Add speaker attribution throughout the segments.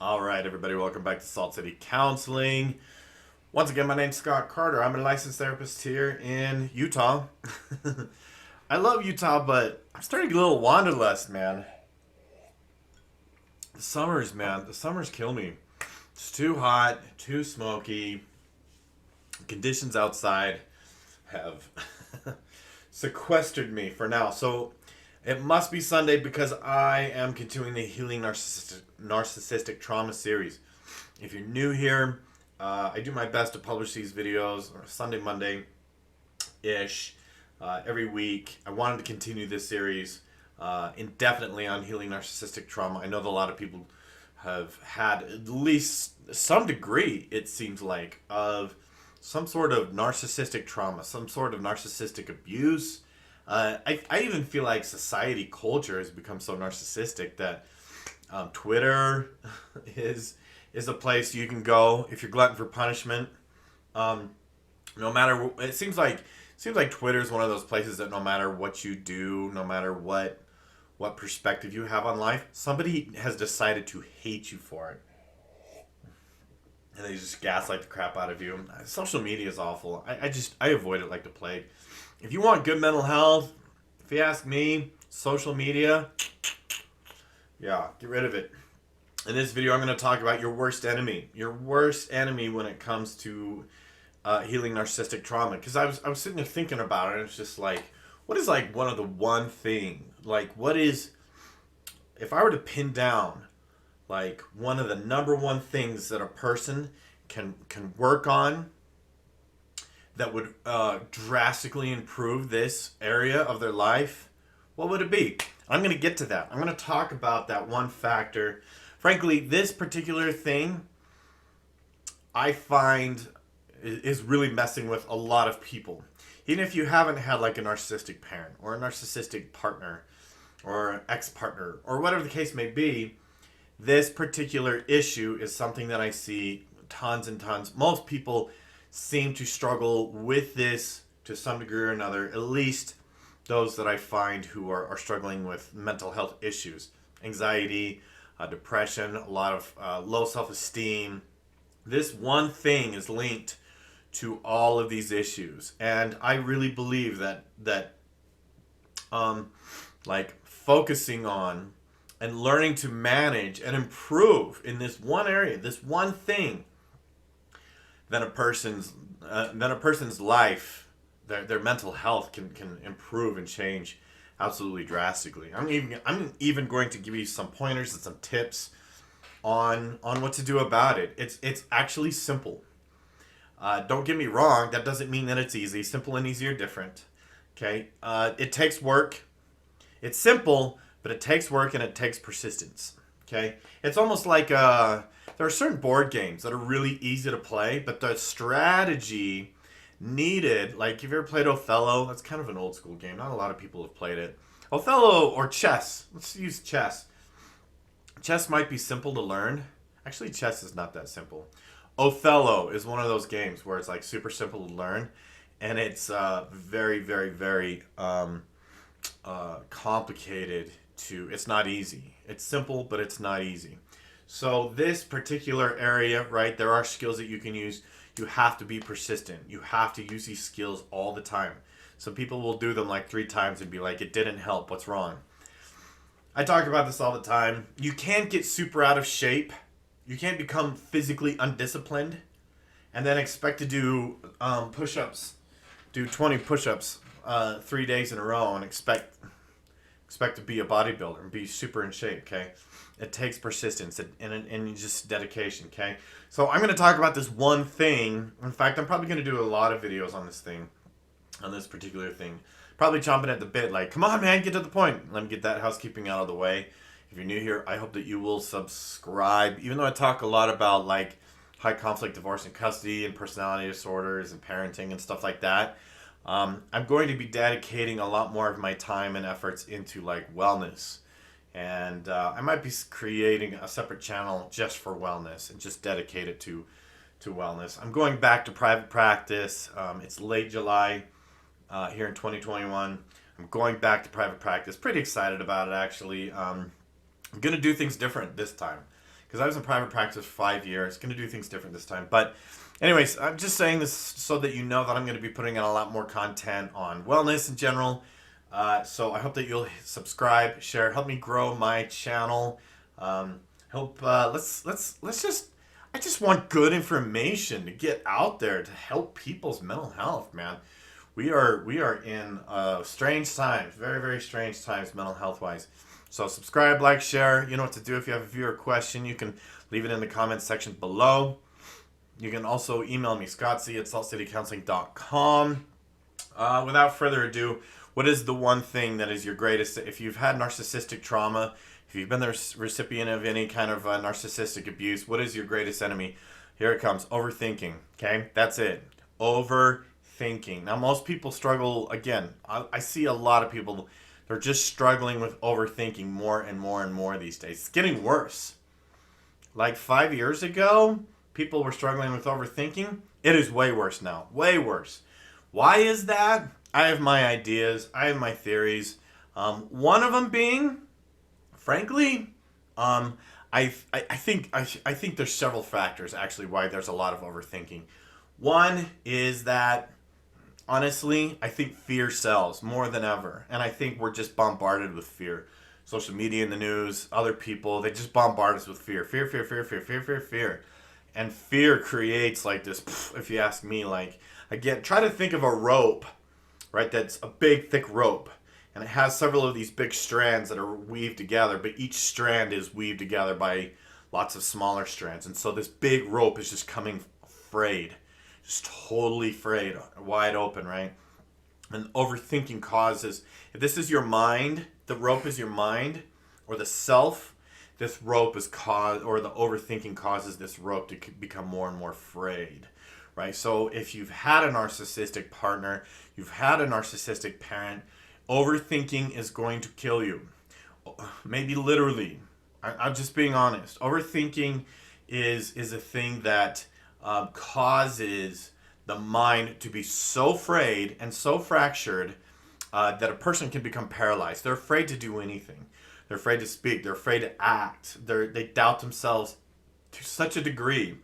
Speaker 1: All right, everybody, welcome back to Salt City Counseling. Once again, my name's Scott Carter. I'm a licensed therapist here in Utah. I love Utah, but I'm starting to get a little wanderlust, man. The summers kill me. It's too hot, too smoky. Conditions outside have sequestered me for now. So it must be Sunday because I am continuing the Healing Narcissistic Trauma series. If you're new here, I do my best to publish these videos Sunday, Monday ish every week. I wanted to continue this series indefinitely on healing narcissistic trauma. I know that a lot of people have had at least some degree, it seems like, of some sort of narcissistic trauma, some sort of narcissistic abuse. I even feel like society culture has become so narcissistic that Twitter is a place you can go if you're glutton for punishment. No matter it seems like Twitter is one of those places that no matter what you do, no matter what perspective you have on life, somebody has decided to hate you for it. And they just gaslight the crap out of you. Social media is awful. I avoid it like the plague. If you want good mental health, if you ask me, social media, yeah, get rid of it. In this video, I'm going to talk about your worst enemy. Your worst enemy when it comes to healing narcissistic trauma. Because I was sitting there thinking about it, and it's just like, what is like one of the one thing? Like, what is, if I were to pin down, like one of the number one things that a person can work on that would drastically improve this area of their life, what would it be? I'm going to get to that. I'm going to talk about that one factor. Frankly, this particular thing I find is really messing with a lot of people. Even if you haven't had like a narcissistic parent or a narcissistic partner or ex-partner or whatever the case may be, this particular issue is something that I see tons and tons. Most people seem to struggle with this to some degree or another, at least those that I find who are struggling with mental health issues, anxiety, depression, a lot of low self-esteem. This one thing is linked to all of these issues, and I really believe that like focusing on and learning to manage and improve in this one area, this one thing, then a person's life, their mental health can improve and change absolutely drastically. I'm even going to give you some pointers and some tips on what to do about it. It's actually simple. Don't get me wrong, that doesn't mean that it's easy. Simple and easy are different. Okay? It takes work. It's simple, but it takes work and it takes persistence. Okay? It's almost like there are certain board games that are really easy to play, but the strategy needed, like if you ever played Othello, that's kind of an old school game. Not a lot of people have played it. Othello or chess. Let's use chess. Chess might be simple to learn. Actually, chess is not that simple. Othello is one of those games where it's like super simple to learn, and it's very, very, very complicated to. It's not easy. It's simple, but it's not easy. So this particular area, right? There are skills that you can use. You have to be persistent. You have to use these skills all the time. Some people will do them like 3 times and be like, "It didn't help. What's wrong?" I talk about this all the time. You can't get super out of shape. You can't become physically undisciplined and then expect to do push-ups, do 20 push-ups 3 days in a row and expect to be a bodybuilder and be super in shape, okay? It takes persistence and just dedication, okay? So I'm going to talk about this one thing. In fact, I'm probably going to do a lot of videos on this particular thing. Probably chomping at the bit, like, come on, man, get to the point. Let me get that housekeeping out of the way. If you're new here, I hope that you will subscribe. Even though I talk a lot about like high conflict divorce and custody and personality disorders and parenting and stuff like that, I'm going to be dedicating a lot more of my time and efforts into like wellness. And I might be creating a separate channel just for wellness and just dedicate it to wellness. I'm going back to private practice. It's late July here in 2021. I'm going back to private practice. Pretty excited about it, actually. I'm going to do things different this time because I was in private practice for 5 years. Going to do things different this time. But anyways, I'm just saying this so that you know that I'm going to be putting out a lot more content on wellness in general. So I hope that you'll subscribe, share, help me grow my channel. I just want good information to get out there to help people's mental health, man. We are in strange times, very, very strange times mental health wise. So subscribe, like, share. You know what to do. If you have a viewer question, you can leave it in the comments section below. You can also email me, scottc at saltcitycounseling.com. Without further ado, what is the one thing that is your greatest, if you've had narcissistic trauma, if you've been the recipient of any kind of narcissistic abuse, what is your greatest enemy? Here it comes, overthinking, okay? That's it, overthinking. Now, most people struggle, again, I see a lot of people, they're just struggling with overthinking more and more and more these days. It's getting worse. Like 5 years ago, people were struggling with overthinking. It is way worse now, way worse. Why is that? I have my ideas. I have my theories. One of them being, frankly, I think there's several factors actually why there's a lot of overthinking. One is that, honestly, I think fear sells more than ever, and I think we're just bombarded with fear. Social media, in the news, other people, they just bombard us with fear, fear, fear, fear, fear, fear, fear, fear, and fear creates like this. If you ask me, like, again, try to think of a rope. Right, that's a big, thick rope, and it has several of these big strands that are weaved together, but each strand is weaved together by lots of smaller strands, and so this big rope is just coming frayed, just totally frayed, wide open, right? And overthinking causes, if this is your mind, the rope is your mind, or the self, this rope is caused, or the overthinking causes this rope to become more and more frayed. Right? So if you've had a narcissistic partner, you've had a narcissistic parent, overthinking is going to kill you. Maybe literally. I'm just being honest. Overthinking is a thing that causes the mind to be so frayed and so fractured that a person can become paralyzed. They're afraid to do anything. They're afraid to speak. They're afraid to act. They doubt themselves to such a degree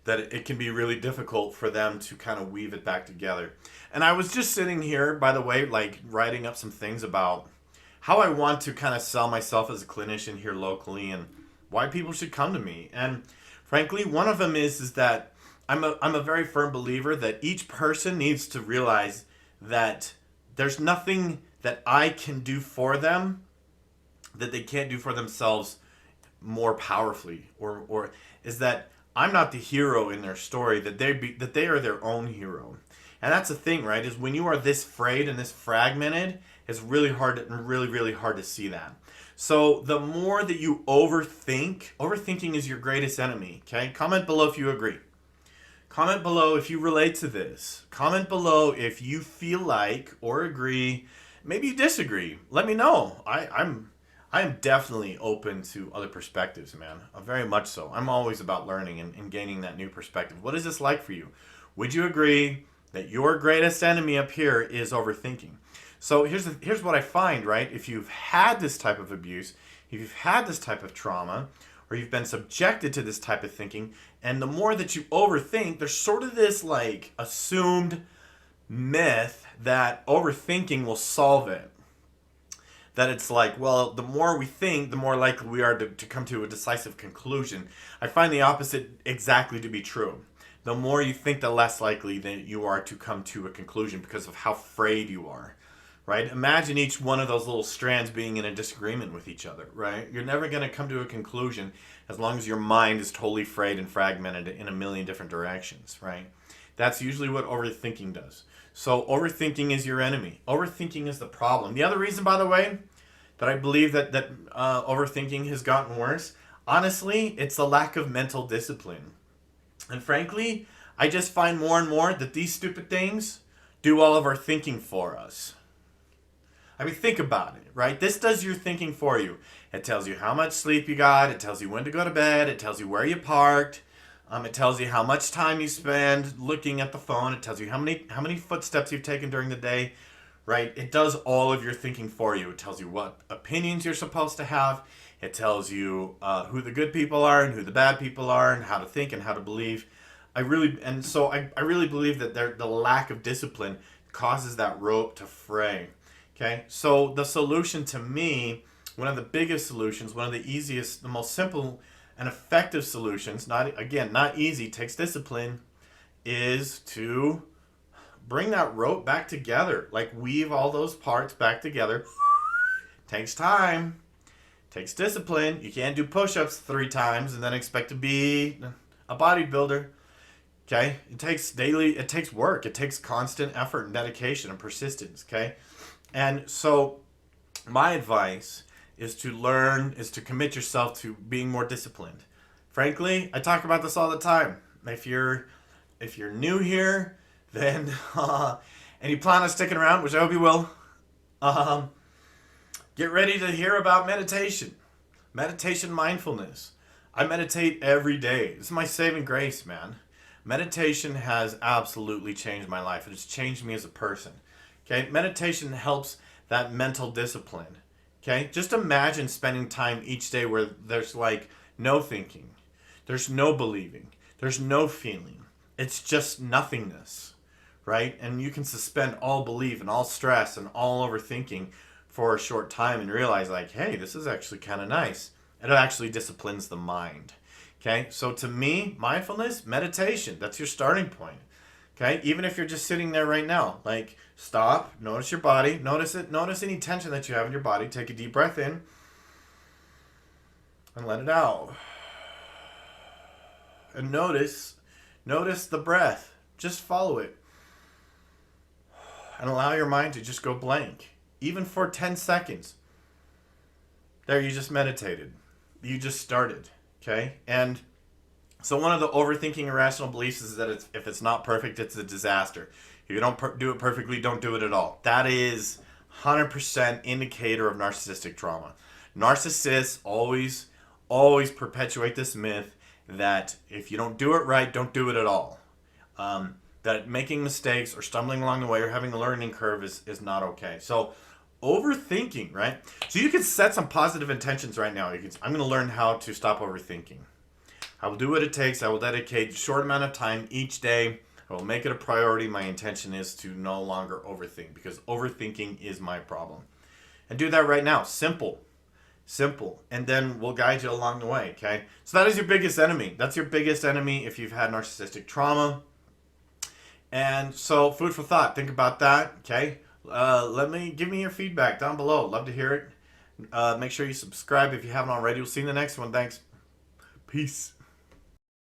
Speaker 1: that it can be really difficult for them to kind of weave it back together. And I was just sitting here, by the way, like writing up some things about how I want to kind of sell myself as a clinician here locally and why people should come to me. And frankly, one of them is that I'm a very firm believer that each person needs to realize that there's nothing that I can do for them that they can't do for themselves more powerfully, or is that I'm not the hero in their story, that they are their own hero. And that's the thing, right? Is when you are this frayed and this fragmented, it's really hard to see that. So the more that you overthinking is your greatest enemy, okay? Comment below if you agree. Comment below if you relate to this. Comment below if you feel like or agree. Maybe you disagree. Let me know. I am definitely open to other perspectives, man. Very much so. I'm always about learning and gaining that new perspective. What is this like for you? Would you agree that your greatest enemy up here is overthinking? So here's what I find, right? If you've had this type of abuse, if you've had this type of trauma, or you've been subjected to this type of thinking, and the more that you overthink, there's sort of this like assumed myth that overthinking will solve it. That it's like, well, the more we think, the more likely we are to come to a decisive conclusion. I find the opposite exactly to be true. The more you think, the less likely that you are to come to a conclusion because of how frayed you are, right? Imagine each one of those little strands being in a disagreement with each other, right? You're never going to come to a conclusion as long as your mind is totally frayed and fragmented in a million different directions, right? That's usually what overthinking does. So overthinking is your enemy. Overthinking is the problem. The other reason, by the way, that I believe that overthinking has gotten worse, honestly, it's the lack of mental discipline. And frankly, I just find more and more that these stupid things do all of our thinking for us. I mean, think about it, right? This does your thinking for you. It tells you how much sleep you got. It tells you when to go to bed. It tells you where you parked. It tells you how much time you spend looking at the phone. It tells you how many footsteps you've taken during the day, right? It does all of your thinking for you. It tells you what opinions you're supposed to have. It tells you who the good people are and who the bad people are and how to think and how to believe. I really believe that the lack of discipline causes that rope to fray. Okay, so the solution to me, one of the biggest solutions, one of the easiest, the most simple and effective solutions, not easy, takes discipline, is to bring that rope back together. Like weave all those parts back together. Takes time, takes discipline. You can't do push-ups 3 times and then expect to be a bodybuilder. Okay, it takes work, it takes constant effort and dedication and persistence. Okay, and so my advice is to commit yourself to being more disciplined. Frankly, I talk about this all the time. If you're new here, then and you plan on sticking around, which I hope you will, get ready to hear about meditation, mindfulness. I meditate every day. This is my saving grace, man. Meditation has absolutely changed my life. It has changed me as a person. Okay, meditation helps that mental discipline. Okay, just imagine spending time each day where there's like no thinking, there's no believing, there's no feeling. It's just nothingness, right? And you can suspend all belief and all stress and all overthinking for a short time and realize like, hey, this is actually kind of nice. It actually disciplines the mind. Okay, so to me, mindfulness, meditation, that's your starting point. Okay, even if you're just sitting there right now, like stop, notice your body, notice any tension that you have in your body, take a deep breath in and let it out. And notice the breath, just follow it. And allow your mind to just go blank, even for 10 seconds. There, you just meditated. You just started. Okay, and so one of the overthinking irrational beliefs is that if it's not perfect, it's a disaster. If you don't do it perfectly, don't do it at all. That is 100% indicator of narcissistic trauma. Narcissists always perpetuate this myth that if you don't do it right, don't do it at all. That making mistakes or stumbling along the way or having a learning curve is not okay. So overthinking, right? So you can set some positive intentions right now. I'm going to learn how to stop overthinking. I will do what it takes. I will dedicate a short amount of time each day. I will make it a priority. My intention is to no longer overthink because overthinking is my problem. And do that right now. Simple. And then we'll guide you along the way, okay? So that is your biggest enemy. That's your biggest enemy if you've had narcissistic trauma. And so food for thought. Think about that, okay? Give me your feedback down below. Love to hear it. Make sure you subscribe if you haven't already. We'll see you in the next one. Thanks. Peace.